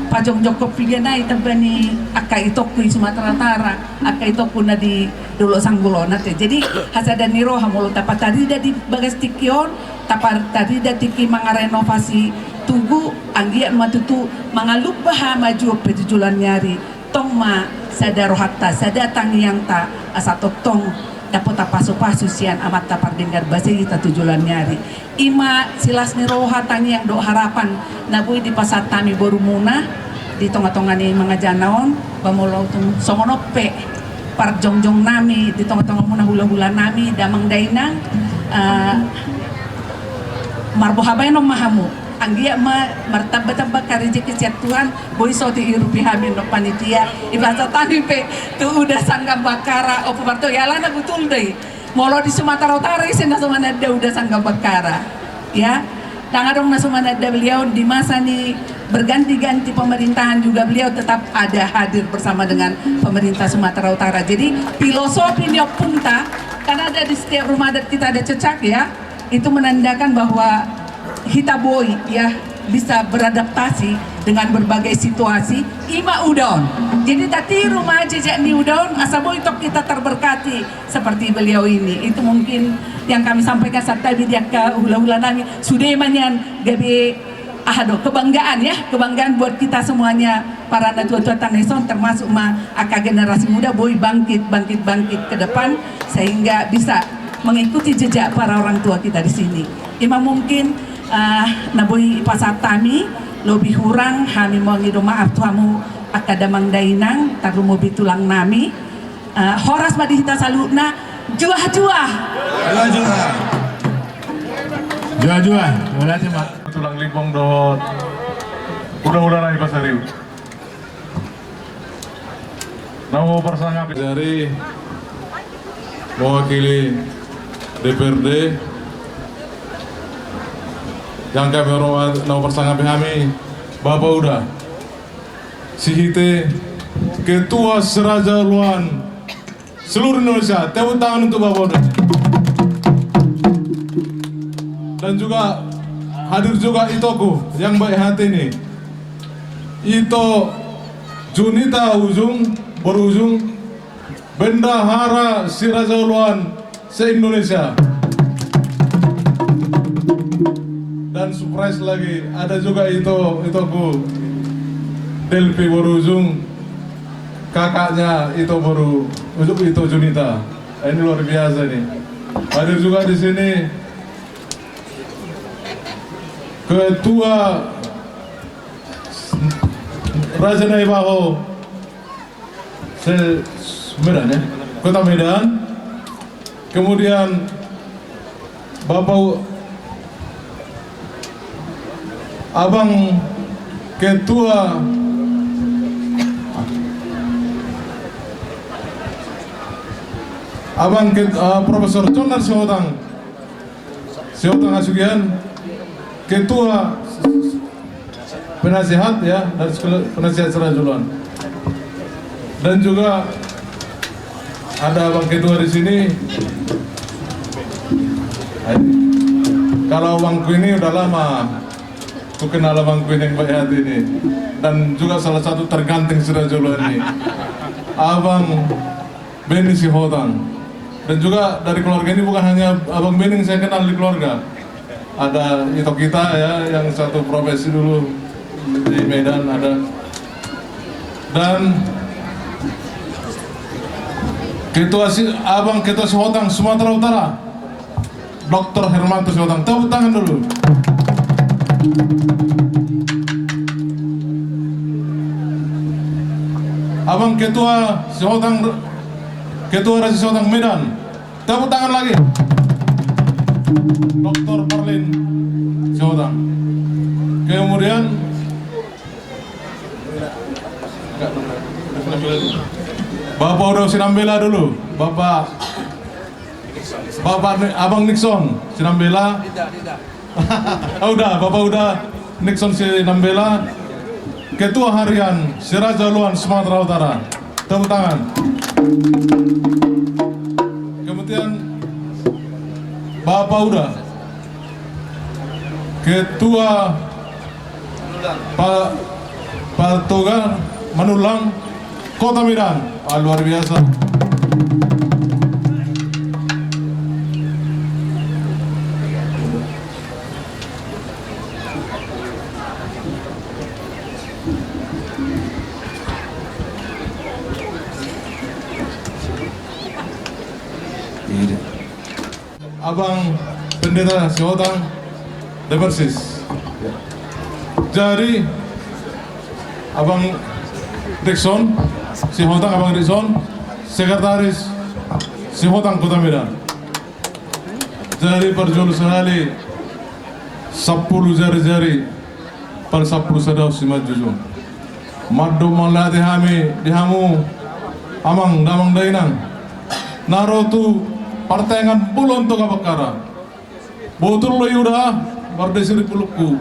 Pajong Joko piganay tabani aka itokku Sumatera Utara, aka itokku na di Dulo Sanggulona te. Jadi hasadan ni roha molo tapatari da di bagas Tikion, tapatari da tiki mangarenovasi tugu anggian matutu mangalubah maju petujulan nyari tong ma sadaro hatta sadatang yang ta asatotong dapat pasu-pasu sian amat tapar dengar basi kita tujulan nyari ima silas ni roha tangi yang do harapan nabui di pasar tami borumuna di tonga-tonga ni mga janaon bamolo tung songonope par jongjong nami di tonga-tonga muna hula-hula nami damang dainang marbohabay no mahamu anggia ma martaba-taba karije kesiat Tuhan boy so ti irupi hamin no panitia ibasa tani pe tu udah sanggam bakara opo barto yala na betul deh molo di Sumatera Utara isena Sumanada udah sanggam bakara ya tangadong na Sumanada beliau di masa ni berganti-ganti pemerintahan juga beliau tetap ada hadir bersama dengan pemerintah Sumatera Utara. Jadi filosofi punta karena ada di setiap rumah adat kita ada cecak ya itu menandakan bahwa kita boy ya bisa beradaptasi dengan berbagai situasi ima udon. Jadi tadi rumah jejak ni udon asa boy tok kita terberkati seperti beliau ini. Itu mungkin yang kami sampaikan saat tadi dia ke hula-hula nami sudah manyan gabe kebanggaan ya, kebanggaan buat kita semuanya para tua-tua Taneson, termasuk generasi muda boy bangkit ke depan sehingga bisa mengikuti jejak para orang tua kita di sini. Ima mungkin naboy pasat tami lebih kurang kami mau ngido maaf tuamu akadamang dainang taru mobi tulang nami horas madihita salutna juah-juah. Jual-jual, boleh aja mak. Tulang limpong dot. Udah naik pasariu. Nama persangka dari mewakili DPRD yang kami hormati nama persangka kami Bapak Uda Sihite, Ketua Seraja Luan seluruh Indonesia. Tepuk tangan untuk Bapak Uda. Dan juga hadir juga Itoku yang baik hati ini, Ito Junita Berujung Bendahara Siraja Luan se-Indonesia. Dan surprise lagi ada juga Itoku Delpi Berujung, kakaknya Ito Junita. Ini luar biasa nih. Hadir juga di sini Ketua Raja Naibaho Medan ya, Kota Medan. Kemudian Bapak Abang Ketua Profesor Conar Siotang Asugian, Ketua penasihat ya dari penasihat Serajulan, dan juga ada Abang Ketua di sini. Kalau Abangku ini udah lama, aku kenal Abangku ini yang baik hati ini, dan juga salah satu terganting Serajulan ini, Abang Beni Sihotang. Dan juga dari keluarga ini bukan hanya Abang Beni yang saya kenal di keluarga. Ada Ito kita ya, yang satu profesi dulu di Medan ada. Dan Abang Ketua Sihotang Sumatera Utara, Dr. Hermanto Sihotang. Tepuk tangan dulu. Abang Ketua Sihotang, Ketua Raja Sihotang Medan. Tepuk tangan lagi. Dr. Parlin Sihotang. Kemudian Bapak udah Sinambela dulu. Bapak Abang Nixon Sinambela. Bapak udah Nixon Sinambela, Ketua Harian Siraja Luan Sumatera Utara. Tepuk tangan. Kemudian Bapak udah Ketua Pak Toga Manulang Kota Medan. Luar biasa. Abang Pendeta Sihotang Depersis. Jadi Abang Dixon Sihotang, Abang Dixon Sekretaris Sihotang Kota Medan. Jadi perjul sehali 10 jari-jari per 10 sadau simat jujur. Madu malati hami dihamu amang damang dainang narotu partengan pulon to kabakara botul lo yuda bardesiri pulukku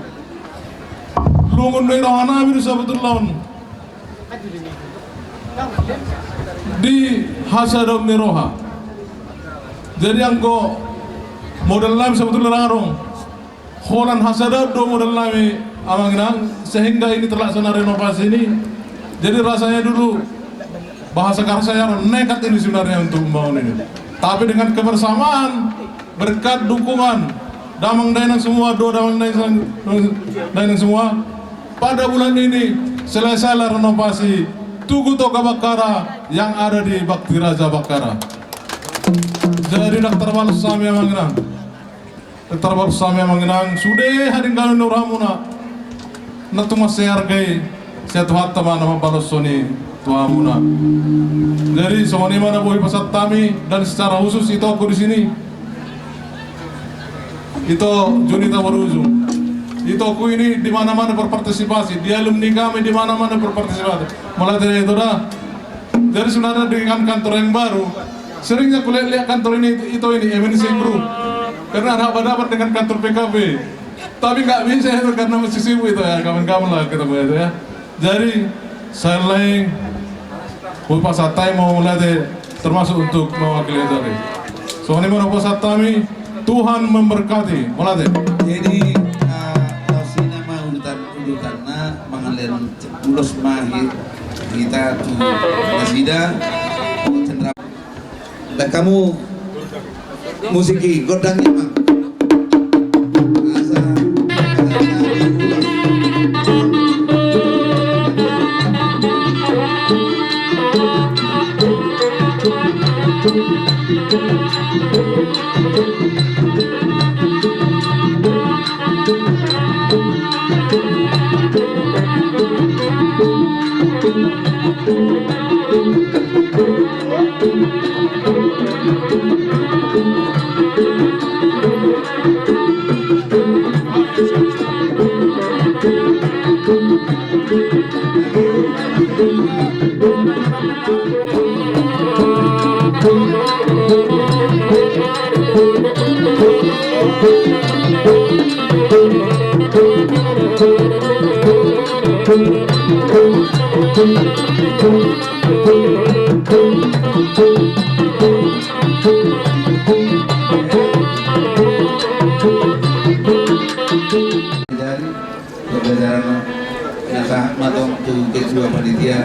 lungun do rohana biru sabatul lawan di hasadom neroha. Jadi angko model lam sabatul larong holan hasadab do model lami amanginang, sehingga ini terlaksana renovasi ini. Jadi rasanya dulu bahasa Karsayar nekat ini sebenarnya untuk membangun ini. Tapi dengan kebersamaan, berkat dukungan damang dainang semua, damang dainang semua. Pada bulan ini selesailah renovasi Tugu Toga Bakara yang ada di Bakti Raja Bakara. Jadi Dr. Balus Samia Manginang, Dr. Balus Samia Manginang sudah hadir kali Nuramuna. Natu masih hargai satu hatta nama Balus Soni Tuamuna. Jadi semuanya mana boleh pasat kami dan secara khusus itu aku di sini. Itu Junita Berujung. Itu aku ini di mana-mana berpartisipasi, di alumni kami di mana-mana berpartisipasi. Mulai dari itu dah. Jadi sebenarnya dengan kantor yang baru, seringnya aku lihat kantor ini MNC Group, karena dapat dengan kantor PKB. Tapi nggak bisa itu karena masih sibuk itu ya, kawan-kawan lah ketemu itu ya. Jadi saya lain, Bapak Satai mau mulai termasuk untuk mewakili tadi. Soalnya mau Satami, Tuhan memberkati. Mulai. Jadi urutannya mengalir ulos mahir kita tuh nasida cendera dan kamu musiki godangnya mah pembelajaran nasa matong tu kedua panitia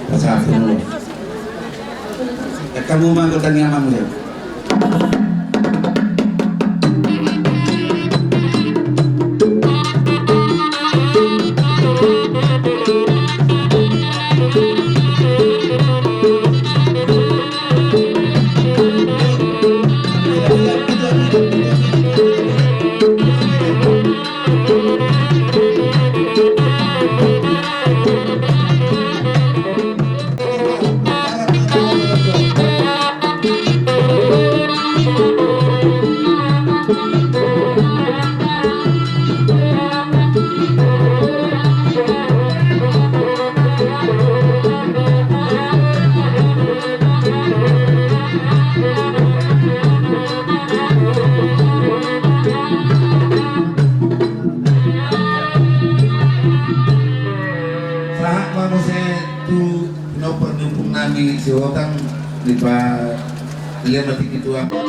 pasal dulu. Kamu mangkutan yang mamu ya? Si Hotang di Pak Lihat mati gitu apa?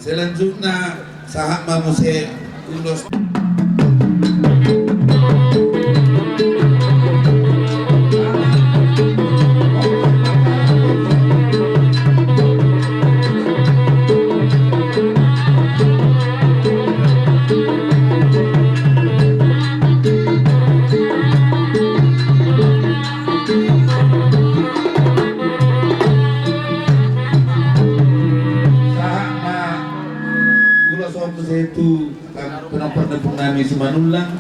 Selanjutnya sahak mamuse ulos itu penopor nami Simanulang.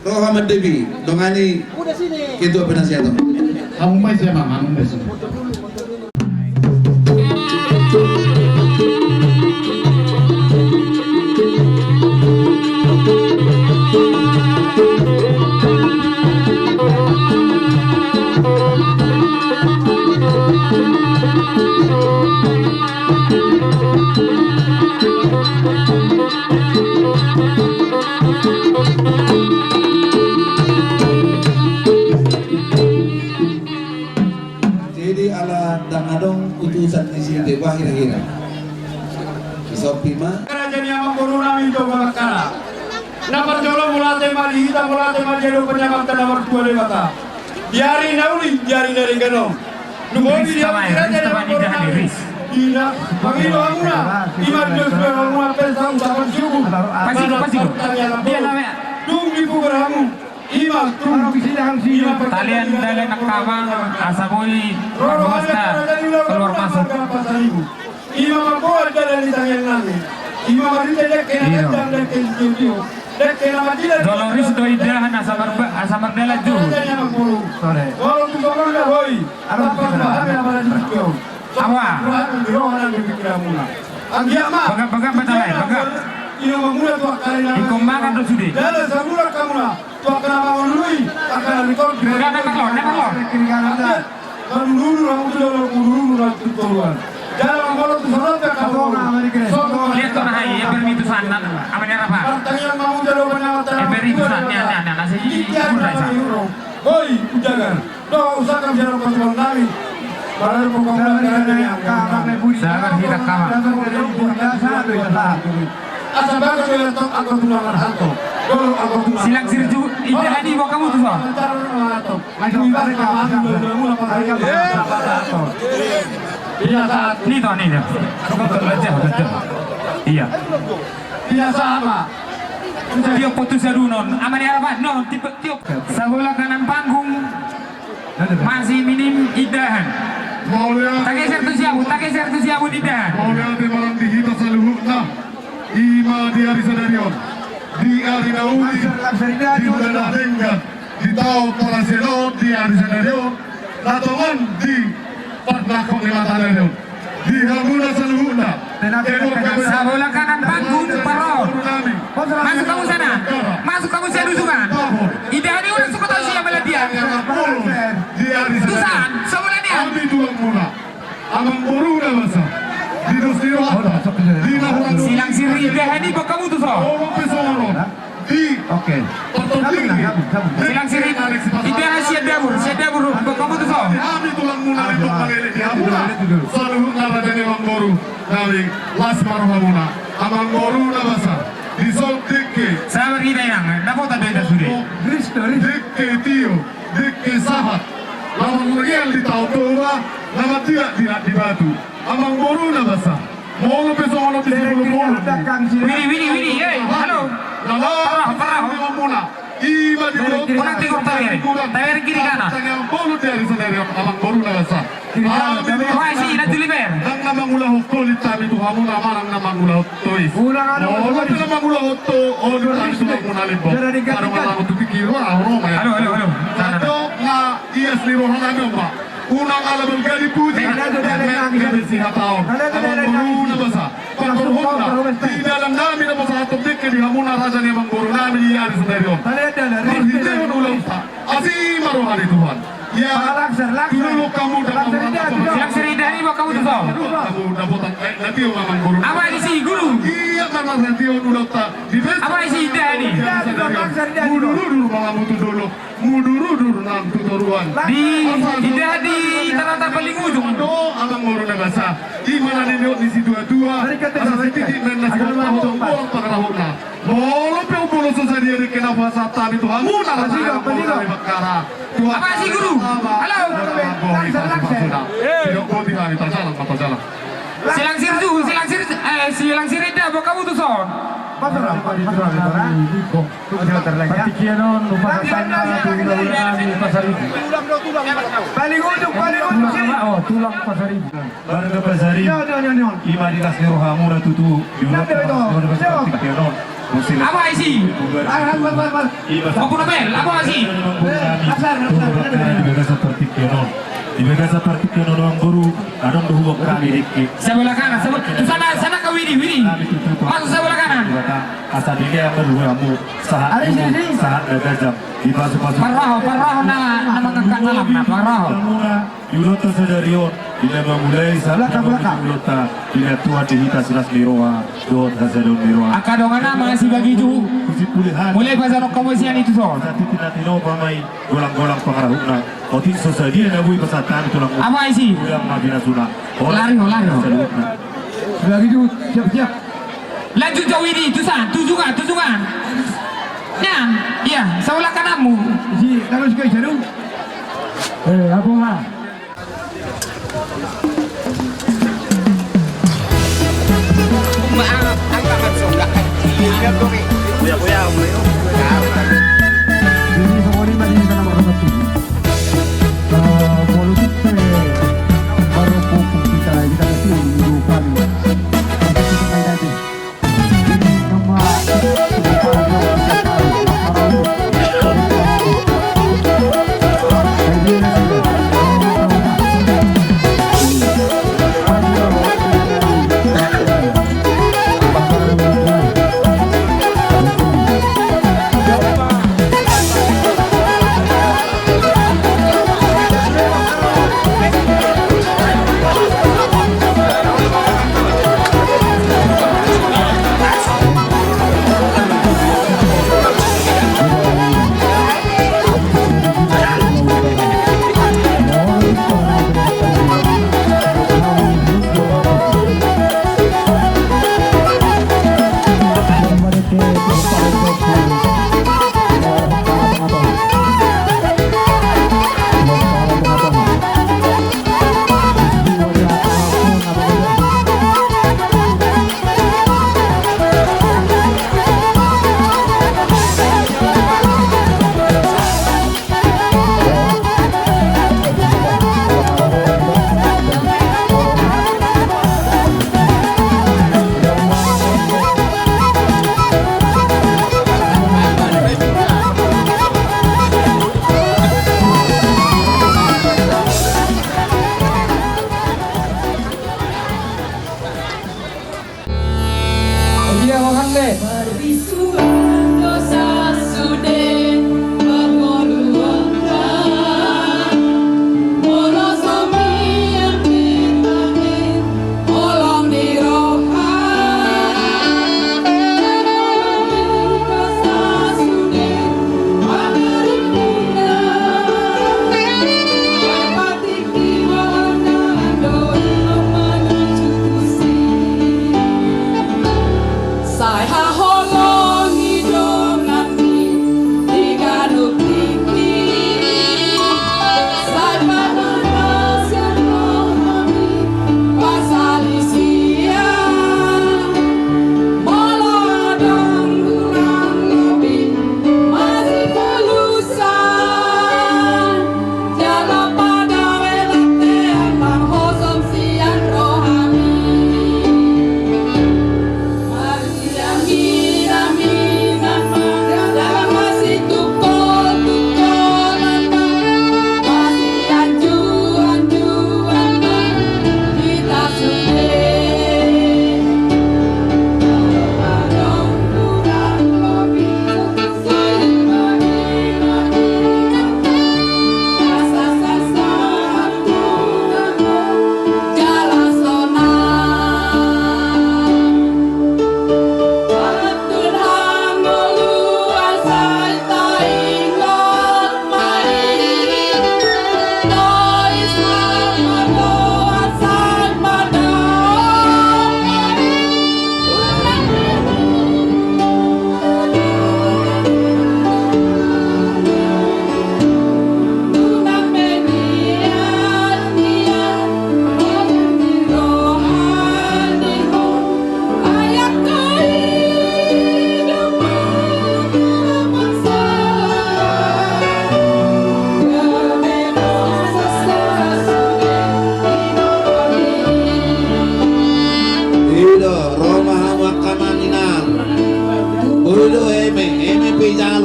Rohaman Devi, dongani ketua penasihat. Kamu mai siapa? Kamu mai siapa? Jadi ala dangadong utusan di sini wah kira-kira. Isopima. Kerajaan yang corona itu bakal. Nomor jolo mulate mali hita mulate mali jelo penyamatan nomor 2 lewata. Diari nauli diari dari ganom. Nubodi dia kerajaan yang corona. Ina pagino amuna. Iman Dios amuna pensang saban suku. Pasti. Dia namanya. Tung di pugaramu. Ima tung Kalian dari nakawang asaboy master keluar masuk. Ima mabuat dari tangan nami. Ima marita dek kena dan dek studio. Dek kena matila. Doloris do idahan asamar dela ju. Sore. Kalau tu orang dah boy. Apa apa studio. Awa. Angiama. Baga betalai, baga. Ino mamula tu akarina. Ikombakan do sudi. Dala samura kamuna. Tu akarama wanului. Akar record. Nekalor. Kanuru ramu tu dolo kanuru ramu tu dolo. Dalam kalau tu sorot ke kamu. Lihat tu nahai, ya bermitu sana. Amanya apa? Pertanyaan mau dolo penyawatan. Bermitu sana, nasi gurau sana. Oi, ujangan. Doa usahakan jalan pasukan nami. Baru pokoknya yang Sangat kita kamar. Asa bagus dengan tok aku tulangan hantu. Dulu aku tulangan. Silang sirju indah di bawah kamu tuh so. Lagi ibarat kamu mula pakai saat Nih toh nih. Betul. Iya. biasa apa? Tiok putus non. Amanya apa? No, tiok. Sebelah kanan panggung masih minim idahan. Tak geser tu siabu idahan. Maulia de barang di hita saluhukna. Ima di hari sadarion. Di hari nauli. Di bulan adenggan. Di tahun talaselon di hari sadarion. Latongan di patnakok lima sadarion. Di hamuna saluhukna. Sebelah kanan panggung paron. Masuk kamu sana. Masuk kamu saya dusungan. Idahan ini udah suka tahu siapa dia. Di hari Dusan, sebelah dia. Kami tulang mula. Amang boru na masa. Di dosiro hata. Di nahurang Silang siri idahan ini bawa kamu tuh so. orang pesono. Di Porto Tinggi. Silang siri idahan siap dapur bawa kamu tuh so. Kami tulang mula itu kalele di hamuna. Selalu narajane amang boru. Nami las maruhamuna. Amang boru na masa. Di sol dikke. Sabar kita yang, dapat ada itu sudah. Dikke tio. Dikke sahat. Lawan muriel di tau tua. Nama tidak di batu. Amang boru na masa. Molo pesono di sebelum molo. Wini, halo. Parah. Mula. Iba di mulut. Kurang tinggal tawar kiri kanan. Yang bolu dari sendiri amang boru na masa. Wah sih, nanti liber. Nang namang ulah hukto litabi tu hamu namarang namang ulah huktois. Oh, tu namang ulah hukto. Oh, tu namang ulah munalibo. Karena malam tu pikir wah, Roma ya. Halo. Satu na ias ni rohan ano ba? Unang alam ang gali puji. Kasi hataon. Amang boru na basa. Pagkorhon na. Tidak lang namin na basa atong dikke di hamu na raja ni amang boru namin iyari sa derion. Marhiteon ulang ta. Asi maruhari Tuhan. Ya, dulu kamu dapat Silang siri idahan ini bawa kamu tuh so. kamu dapat nanti orang guru. Apa isi guru? Iya karena nanti udah tak di Apa isi idahan ini? Muduru malah muduru nang tutoruan. Di idahan di tanah paling ujung. Do abang guru na basa. Di mana di situ dua. Asa titik dan nasi potong bolong pakarahuna. Bolo pe bolo sa dia di kena bahasa tadi tu hamu na rasa bakara. Apa sih guru? Halo. Silang siri dah bawa kamu tuh son. Paling ujung sini. Oh, tulang pasar ibu. Barang pasar ibu. Ima di kasih rohamu na tutu. Apa isi? Aku nobel, apa isi? Dibaga seperti kenolong guru, adong duhuk kami dikit. Sebelah kanan, sana ke Widi. Masuk sebelah kanan. Asal ini yang kedua kamu saat gajah di pasu-pasu. Paraho na mangangkat dalam na paraho. Yulota sadarion, bila memulai salah yulota, bila tua dihita silas miroa, dot hasadon miroa. Akadongana masih bagi ju. Mulai pasal komisian itu so. Saat itu tino pamai golang-golang pengarahuna. Otin sosadia na bui pasatan tulang. Apa isi? Ulang mabina suna. Lari. Sudah gitu, siap-siap. Lanjut jauh ini, tujukan. Ya, iya, sebelah kananmu. Si, terus ke jarum. Apa lah? Ini semua ini masih kita nama orang tu. Politik baru pokok kita kasi dulu kali. Kita main lagi. Ini nama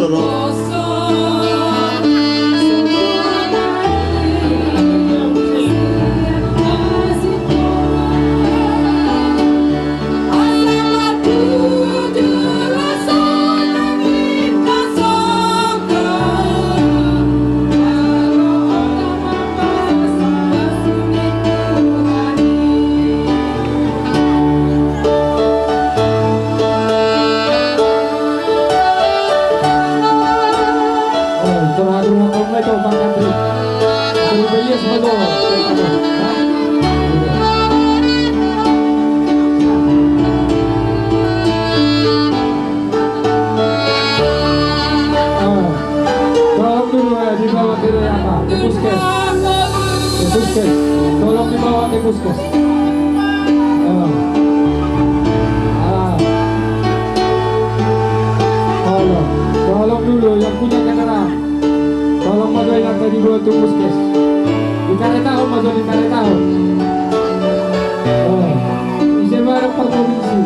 loro. Tolong dibawa ke puskes. Tolong dulu yang punya kendaraan. Tolong masukin yang tadi dibawa ke puskes. Ditarik tahun, masuk ditarik tahun. Isi barang per provinsi.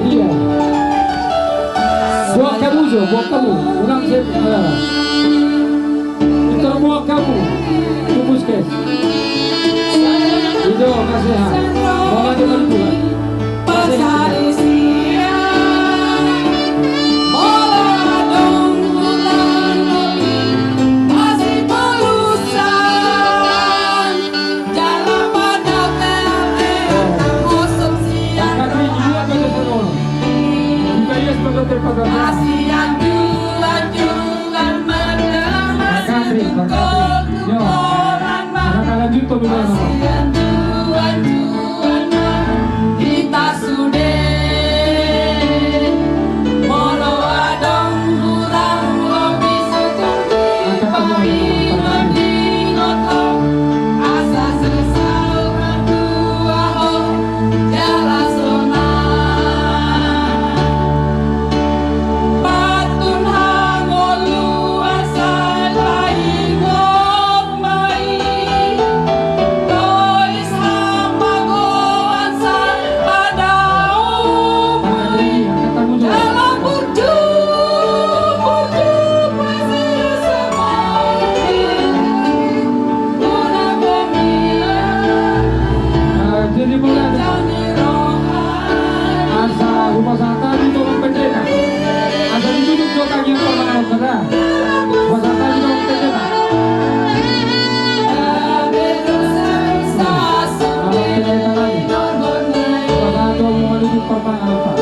Dia. Buat kamu, buat kamu. Ulang saya. Terbuat kamu ke puskes. Itu nasihat. Bawa dia balik juga. Pertanyaan